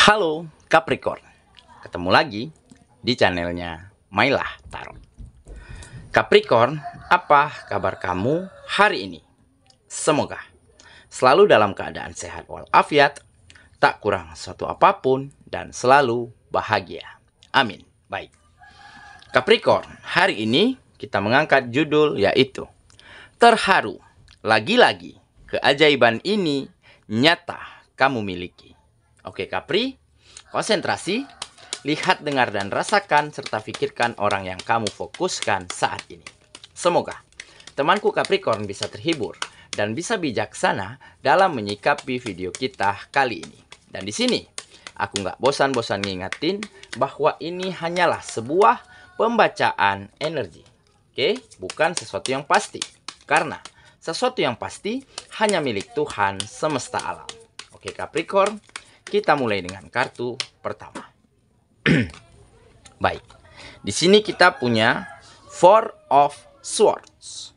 Halo Capricorn, ketemu lagi di channelnya Mailah Tarot. Capricorn, apa kabar kamu hari ini? Semoga selalu dalam keadaan sehat walafiat, tak kurang suatu apapun, dan selalu bahagia. Amin. Baik, Capricorn, hari ini kita mengangkat judul yaitu Terharu. Lagi-lagi keajaiban ini nyata kamu miliki. Oke Capri, konsentrasi, lihat, dengar, dan rasakan, serta pikirkan orang yang kamu fokuskan saat ini. Semoga temanku Capricorn bisa terhibur dan bisa bijaksana dalam menyikapi video kita kali ini. Dan di sini, aku nggak bosan-bosan ngingetin bahwa ini hanyalah sebuah pembacaan energi. Oke, bukan sesuatu yang pasti. Karena sesuatu yang pasti hanya milik Tuhan semesta alam. Oke Capricorn, kita mulai dengan kartu pertama. Baik, di sini kita punya Four of Swords.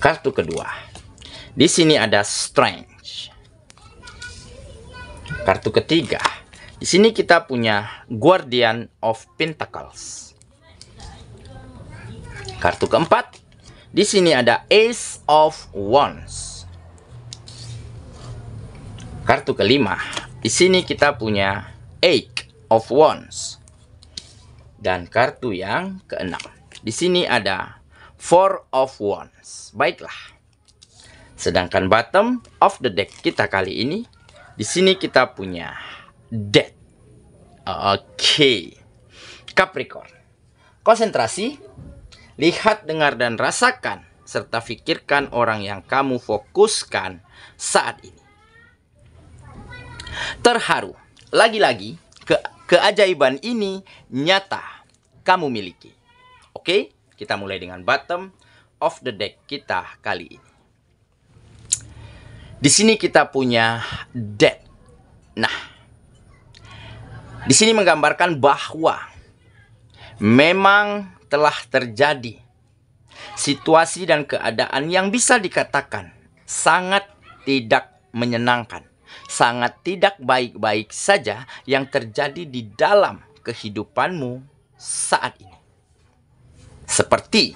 Kartu kedua, di sini ada Strange. Kartu ketiga, di sini kita punya Guardian of Pentacles. Kartu keempat, di sini ada Ace of Wands. Kartu kelima, di sini kita punya Eight of Wands. Dan kartu yang keenam, di sini ada Four of Wands. Baiklah. Sedangkan bottom of the deck kita kali ini, di sini kita punya Death. Oke. Capricorn, konsentrasi, lihat, dengar, dan rasakan, serta pikirkan orang yang kamu fokuskan saat ini. Terharu. Lagi-lagi, keajaiban ini nyata kamu miliki. Oke, kita mulai dengan bottom of the deck kita kali ini. Di sini kita punya Death. Nah, di sini menggambarkan bahwa memang telah terjadi situasi dan keadaan yang bisa dikatakan sangat tidak menyenangkan, sangat tidak baik-baik saja yang terjadi di dalam kehidupanmu saat ini. Seperti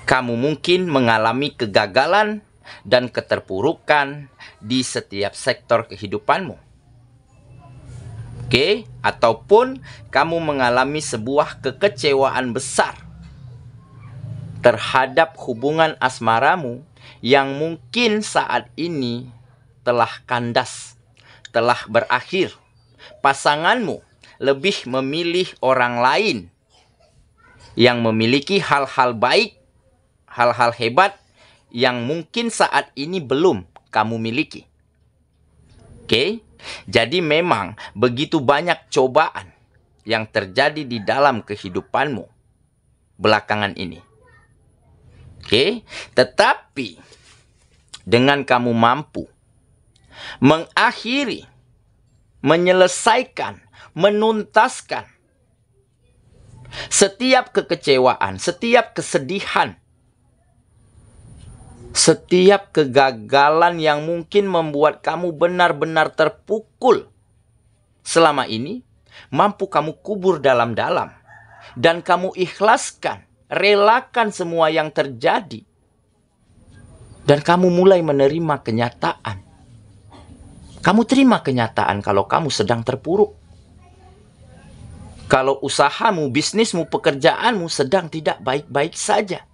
kamu mungkin mengalami kegagalan dan keterpurukan di setiap sektor kehidupanmu. Oke, ataupun kamu mengalami sebuah kekecewaan besar terhadap hubungan asmaramu yang mungkin saat ini telah kandas, telah berakhir. Pasanganmu lebih memilih orang lain yang memiliki hal-hal baik, hal-hal hebat yang mungkin saat ini belum kamu miliki. Oke, jadi memang begitu banyak cobaan yang terjadi di dalam kehidupanmu belakangan ini. Oke, tetapi dengan kamu mampu mengakhiri, menyelesaikan, menuntaskan setiap kekecewaan, setiap kesedihan, setiap kegagalan yang mungkin membuat kamu benar-benar terpukul selama ini, mampu kamu kubur dalam-dalam dan kamu ikhlaskan, relakan semua yang terjadi, dan kamu mulai menerima kenyataan. Kamu terima kenyataan kalau kamu sedang terpuruk. Kalau usahamu, bisnismu, pekerjaanmu sedang tidak baik-baik saja.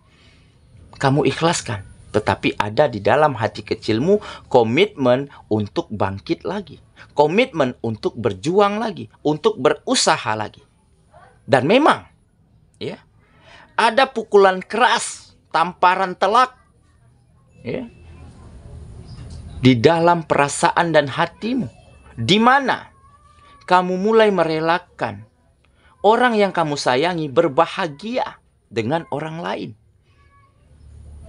Kamu ikhlaskan. Tetapi ada di dalam hati kecilmu komitmen untuk bangkit lagi. Komitmen untuk berjuang lagi. Untuk berusaha lagi. Dan memang, ya, ada pukulan keras, tamparan telak, ya, di dalam perasaan dan hatimu, di mana kamu mulai merelakan orang yang kamu sayangi berbahagia dengan orang lain.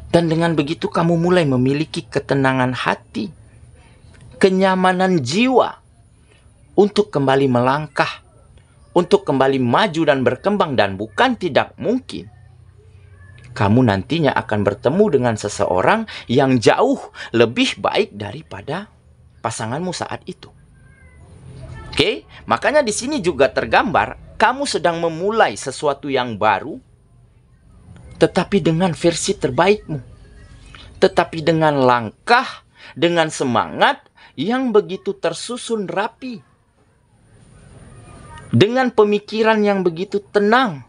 Dan dengan begitu kamu mulai memiliki ketenangan hati, kenyamanan jiwa untuk kembali melangkah, untuk kembali maju dan berkembang. Dan bukan tidak mungkin kamu nantinya akan bertemu dengan seseorang yang jauh lebih baik daripada pasanganmu saat itu. Oke, makanya di sini juga tergambar kamu sedang memulai sesuatu yang baru, tetapi dengan versi terbaikmu, tetapi dengan langkah, dengan semangat yang begitu tersusun rapi, dengan pemikiran yang begitu tenang,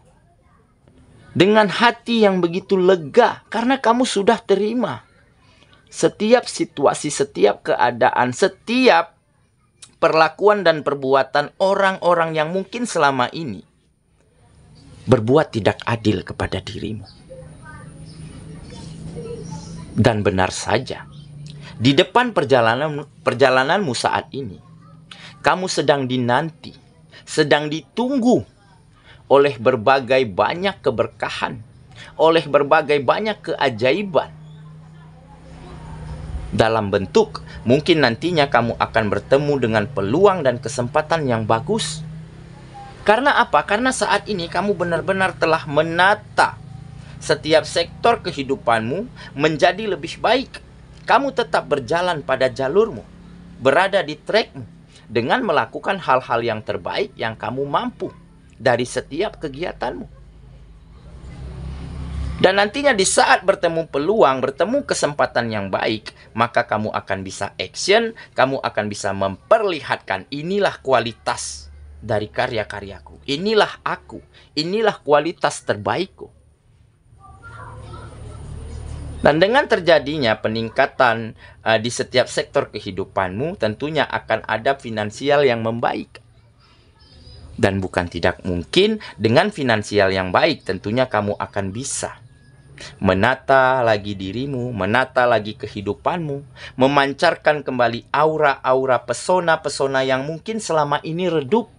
dengan hati yang begitu lega, karena kamu sudah terima setiap situasi, setiap keadaan, setiap perlakuan dan perbuatan orang-orang yang mungkin selama ini berbuat tidak adil kepada dirimu. Dan benar saja, di depan perjalananmu saat ini, kamu sedang dinanti, sedang ditunggu oleh berbagai banyak keberkahan, oleh berbagai banyak keajaiban. Dalam bentuk, mungkin nantinya kamu akan bertemu dengan peluang dan kesempatan yang bagus. Karena apa? Karena saat ini kamu benar-benar telah menata setiap sektor kehidupanmu menjadi lebih baik. Kamu tetap berjalan pada jalurmu, berada di trackmu, dengan melakukan hal-hal yang terbaik yang kamu mampu dari setiap kegiatanmu. Dan nantinya di saat bertemu peluang, bertemu kesempatan yang baik, maka kamu akan bisa action, kamu akan bisa memperlihatkan inilah kualitas dari karya-karyaku, inilah aku, inilah kualitas terbaikku. Dan dengan terjadinya peningkatan di setiap sektor kehidupanmu, tentunya akan ada finansial yang membaik. Dan bukan tidak mungkin dengan finansial yang baik, tentunya kamu akan bisa menata lagi dirimu, menata lagi kehidupanmu, memancarkan kembali aura-aura pesona-pesona yang mungkin selama ini redup.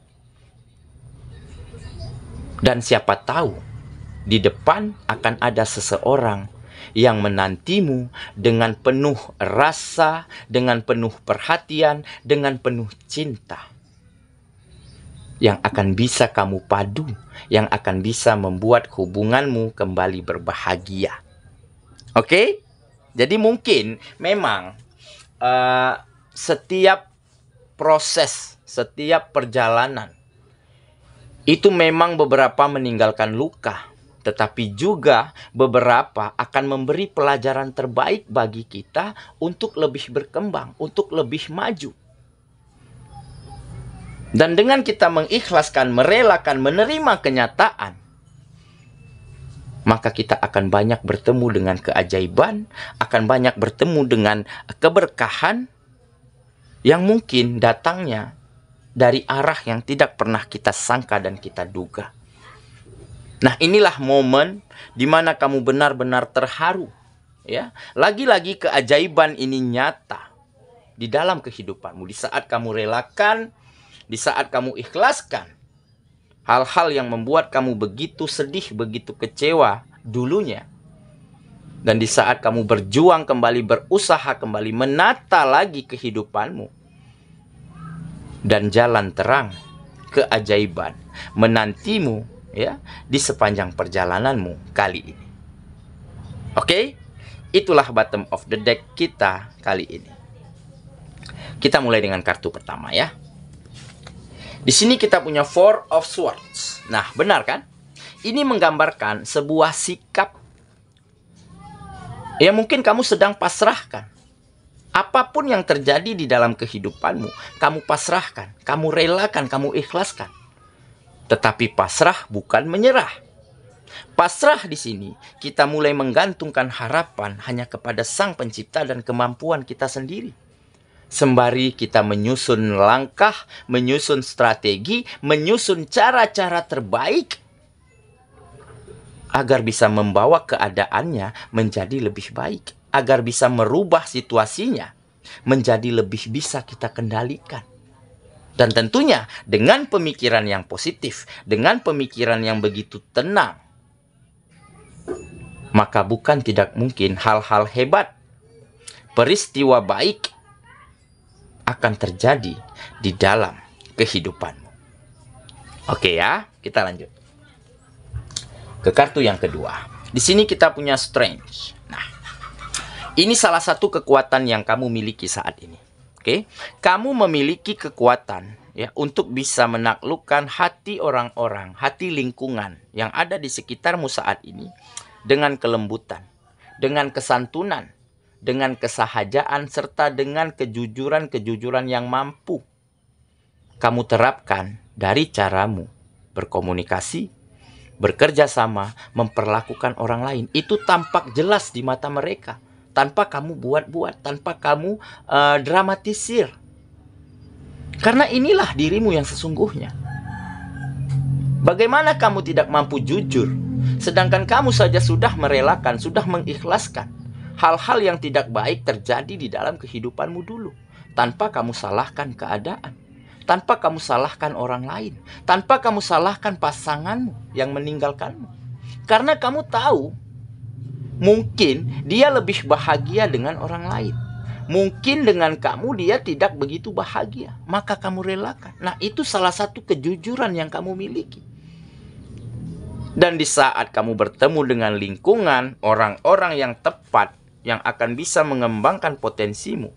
Dan siapa tahu, di depan akan ada seseorang yang menantimu dengan penuh rasa, dengan penuh perhatian, dengan penuh cinta, yang akan bisa kamu padu, yang akan bisa membuat hubunganmu kembali berbahagia. Oke? Jadi mungkin memang setiap proses, setiap perjalanan itu memang beberapa meninggalkan luka, tetapi juga beberapa akan memberi pelajaran terbaik bagi kita untuk lebih berkembang, untuk lebih maju. Dan dengan kita mengikhlaskan, merelakan, menerima kenyataan, maka kita akan banyak bertemu dengan keajaiban, akan banyak bertemu dengan keberkahan yang mungkin datangnya dari arah yang tidak pernah kita sangka dan kita duga. Nah, inilah momen di mana kamu benar-benar terharu, ya. Lagi-lagi keajaiban ini nyata di dalam kehidupanmu di saat kamu relakan, di saat kamu ikhlaskan hal-hal yang membuat kamu begitu sedih, begitu kecewa dulunya. Dan di saat kamu berjuang kembali, berusaha kembali, menata lagi kehidupanmu. Dan jalan terang, keajaiban menantimu, ya, di sepanjang perjalananmu kali ini. Oke? Itulah bottom of the deck kita kali ini. Kita mulai dengan kartu pertama, ya. Di sini kita punya Four of Swords. Nah, benar kan? Ini menggambarkan sebuah sikap. Ya, mungkin kamu sedang pasrahkan. Apapun yang terjadi di dalam kehidupanmu, kamu pasrahkan, kamu relakan, kamu ikhlaskan. Tetapi pasrah bukan menyerah. Pasrah di sini, kita mulai menggantungkan harapan hanya kepada Sang Pencipta dan kemampuan kita sendiri. Sembari kita menyusun langkah, menyusun strategi, menyusun cara-cara terbaik agar bisa membawa keadaannya menjadi lebih baik, agar bisa merubah situasinya menjadi lebih bisa kita kendalikan. Dan tentunya dengan pemikiran yang positif, dengan pemikiran yang begitu tenang, maka bukan tidak mungkin hal-hal hebat, peristiwa baik akan terjadi di dalam kehidupanmu. Oke ya, kita lanjut ke kartu yang kedua. Di sini kita punya Strength. Nah, ini salah satu kekuatan yang kamu miliki saat ini. Oke, kamu memiliki kekuatan ya untuk bisa menaklukkan hati orang-orang, hati lingkungan yang ada di sekitarmu saat ini dengan kelembutan, dengan kesantunan, dengan kesahajaan, serta dengan kejujuran-kejujuran yang mampu kamu terapkan dari caramu berkomunikasi, bekerja sama, memperlakukan orang lain. Itu tampak jelas di mata mereka. Tanpa kamu buat-buat, tanpa kamu dramatisir. Karena inilah dirimu yang sesungguhnya. Bagaimana kamu tidak mampu jujur, sedangkan kamu saja sudah merelakan, sudah mengikhlaskan hal-hal yang tidak baik terjadi di dalam kehidupanmu dulu, tanpa kamu salahkan keadaan, tanpa kamu salahkan orang lain, tanpa kamu salahkan pasanganmu yang meninggalkanmu. Karena kamu tahu, mungkin dia lebih bahagia dengan orang lain. Mungkin dengan kamu dia tidak begitu bahagia, maka kamu relakan. Nah, itu salah satu kejujuran yang kamu miliki. Dan di saat kamu bertemu dengan lingkungan, orang-orang yang tepat, yang akan bisa mengembangkan potensimu,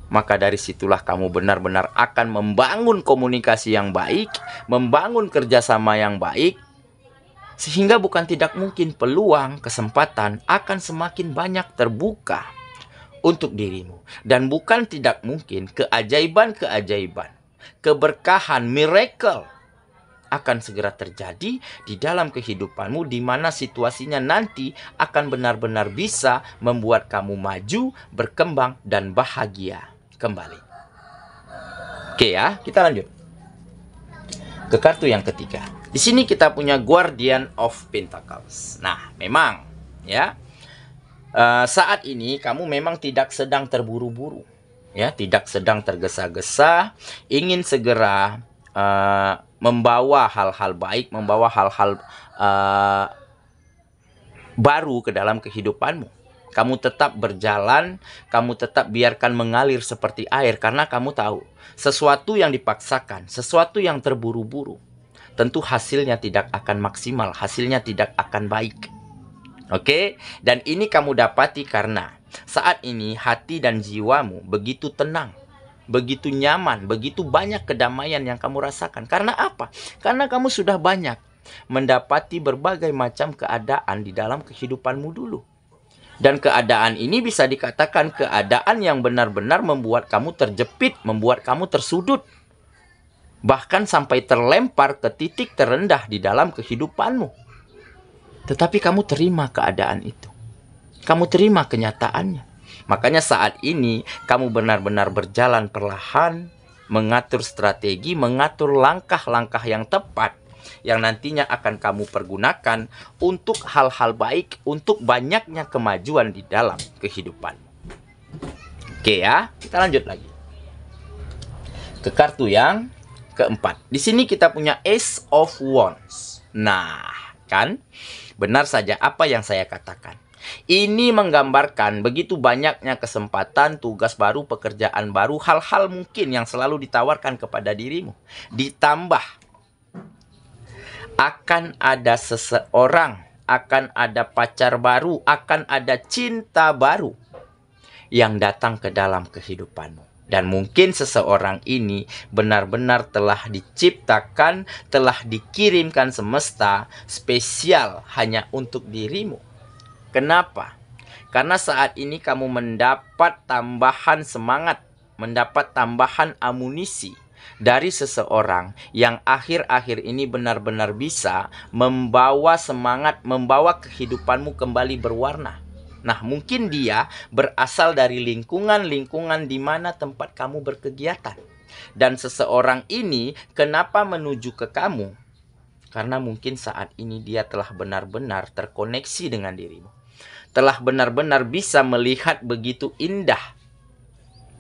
maka dari situlah kamu benar-benar akan membangun komunikasi yang baik, membangun kerjasama yang baik, sehingga bukan tidak mungkin peluang, kesempatan akan semakin banyak terbuka untuk dirimu. Dan bukan tidak mungkin keajaiban-keajaiban, keberkahan, miracle akan segera terjadi di dalam kehidupanmu, di mana situasinya nanti akan benar-benar bisa membuat kamu maju, berkembang, dan bahagia kembali. Oke ya, kita lanjut ke kartu yang ketiga. Di sini kita punya Guardian of Pentacles. Nah, memang ya, saat ini kamu memang tidak sedang terburu-buru, ya, tidak sedang tergesa-gesa, ingin segera membawa hal-hal baik, membawa hal-hal baru ke dalam kehidupanmu. Kamu tetap berjalan, kamu tetap biarkan mengalir seperti air, karena kamu tahu sesuatu yang dipaksakan, sesuatu yang terburu-buru, tentu hasilnya tidak akan maksimal, hasilnya tidak akan baik. Oke? Dan ini kamu dapati karena saat ini hati dan jiwamu begitu tenang, begitu nyaman, begitu banyak kedamaian yang kamu rasakan. Karena apa? Karena kamu sudah banyak mendapati berbagai macam keadaan di dalam kehidupanmu dulu. Dan keadaan ini bisa dikatakan keadaan yang benar-benar membuat kamu terjepit, membuat kamu tersudut, bahkan sampai terlempar ke titik terendah di dalam kehidupanmu. Tetapi kamu terima keadaan itu. Kamu terima kenyataannya. Makanya saat ini kamu benar-benar berjalan perlahan, mengatur strategi, mengatur langkah-langkah yang tepat, yang nantinya akan kamu pergunakan untuk hal-hal baik, untuk banyaknya kemajuan di dalam kehidupan. Oke ya, kita lanjut lagi ke kartu yang keempat. Di sini kita punya Ace of Wands. Nah, kan benar saja apa yang saya katakan. Ini menggambarkan begitu banyaknya kesempatan, tugas baru, pekerjaan baru, hal-hal mungkin yang selalu ditawarkan kepada dirimu. Ditambah akan ada seseorang, akan ada pacar baru, akan ada cinta baru yang datang ke dalam kehidupanmu. Dan mungkin seseorang ini benar-benar telah diciptakan, telah dikirimkan semesta spesial hanya untuk dirimu. Kenapa? Karena saat ini kamu mendapat tambahan semangat, mendapat tambahan amunisi dari seseorang yang akhir-akhir ini benar-benar bisa membawa semangat, membawa kehidupanmu kembali berwarna. Nah, mungkin dia berasal dari lingkungan-lingkungan di mana tempat kamu berkegiatan. Dan seseorang ini kenapa menuju ke kamu? Karena mungkin saat ini dia telah benar-benar terkoneksi dengan dirimu. Telah benar-benar bisa melihat begitu indah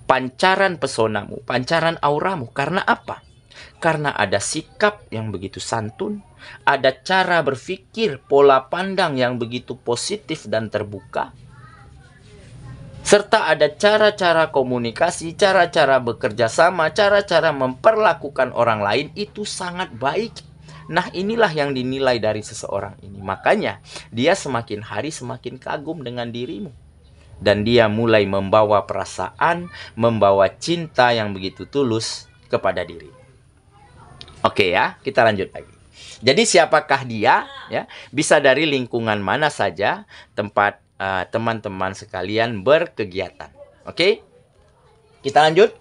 pancaran pesonamu, pancaran auramu. Karena apa? Karena ada sikap yang begitu santun, ada cara berpikir, pola pandang yang begitu positif dan terbuka, serta ada cara-cara komunikasi, cara-cara bekerja sama, cara-cara memperlakukan orang lain itu sangat baik. Nah, inilah yang dinilai dari seseorang ini. Makanya dia semakin hari semakin kagum dengan dirimu. Dan dia mulai membawa perasaan, membawa cinta yang begitu tulus kepada diri. Oke ya, kita lanjut lagi. Jadi siapakah dia? Ya, bisa dari lingkungan mana saja tempat teman-teman sekalian berkegiatan. Oke, kita lanjut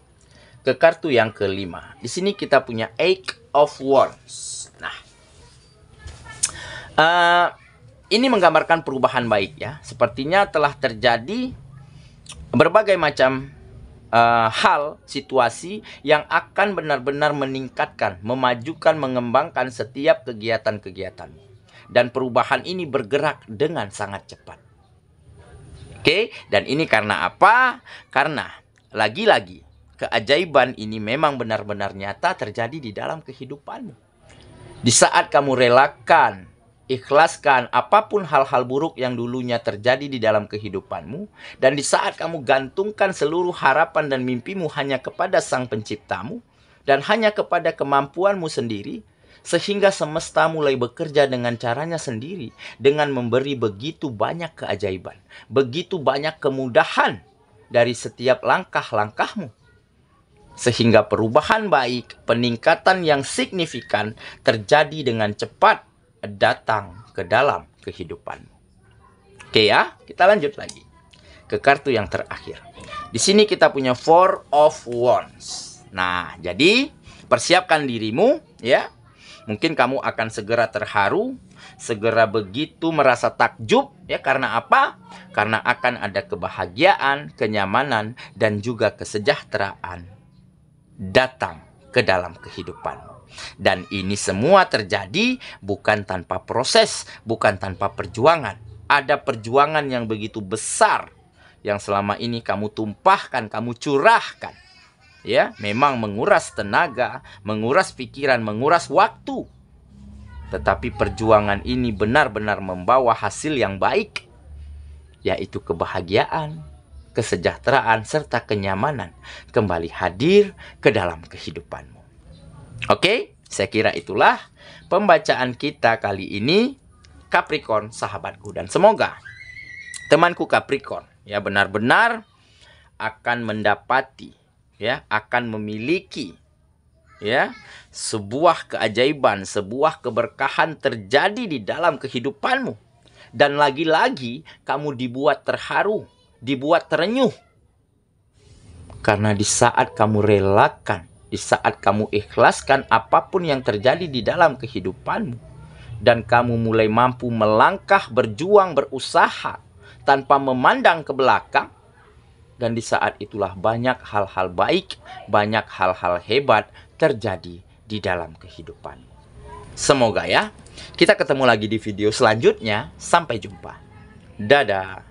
ke kartu yang kelima. Di sini kita punya Eight of Wands. Nah, ini menggambarkan perubahan baik ya. Sepertinya telah terjadi berbagai macam hal, situasi yang akan benar-benar meningkatkan, memajukan, mengembangkan setiap kegiatan-kegiatan. Dan perubahan ini bergerak dengan sangat cepat. Oke, dan ini karena apa? Karena lagi-lagi keajaiban ini memang benar-benar nyata terjadi di dalam kehidupanmu. Di saat kamu relakan, ikhlaskan apapun hal-hal buruk yang dulunya terjadi di dalam kehidupanmu, dan di saat kamu gantungkan seluruh harapan dan mimpimu hanya kepada Sang Penciptamu dan hanya kepada kemampuanmu sendiri, sehingga semesta mulai bekerja dengan caranya sendiri, dengan memberi begitu banyak keajaiban, begitu banyak kemudahan dari setiap langkah-langkahmu, sehingga perubahan baik, peningkatan yang signifikan terjadi dengan cepat datang ke dalam kehidupanmu. Oke ya, kita lanjut lagi ke kartu yang terakhir. Di sini kita punya Four of Wands. Nah, jadi persiapkan dirimu ya. Mungkin kamu akan segera terharu, segera begitu merasa takjub ya, karena apa? Karena akan ada kebahagiaan, kenyamanan dan juga kesejahteraan datang ke dalam kehidupanmu. Dan ini semua terjadi bukan tanpa proses, bukan tanpa perjuangan. Ada perjuangan yang begitu besar yang selama ini kamu tumpahkan, kamu curahkan. Ya, memang menguras tenaga, menguras pikiran, menguras waktu. Tetapi perjuangan ini benar-benar membawa hasil yang baik, yaitu kebahagiaan, kesejahteraan, serta kenyamanan kembali hadir ke dalam kehidupanmu. Oke, saya kira itulah pembacaan kita kali ini, Capricorn sahabatku. Dan semoga temanku Capricorn ya benar-benar akan mendapati ya, akan memiliki ya sebuah keajaiban, sebuah keberkahan terjadi di dalam kehidupanmu. Dan lagi-lagi kamu dibuat terharu, dibuat terenyuh. Karena di saat kamu relakan, di saat kamu ikhlaskan apapun yang terjadi di dalam kehidupanmu, dan kamu mulai mampu melangkah, berjuang, berusaha tanpa memandang ke belakang, dan di saat itulah banyak hal-hal baik, banyak hal-hal hebat terjadi di dalam kehidupanmu. Semoga ya, kita ketemu lagi di video selanjutnya. Sampai jumpa. Dadah.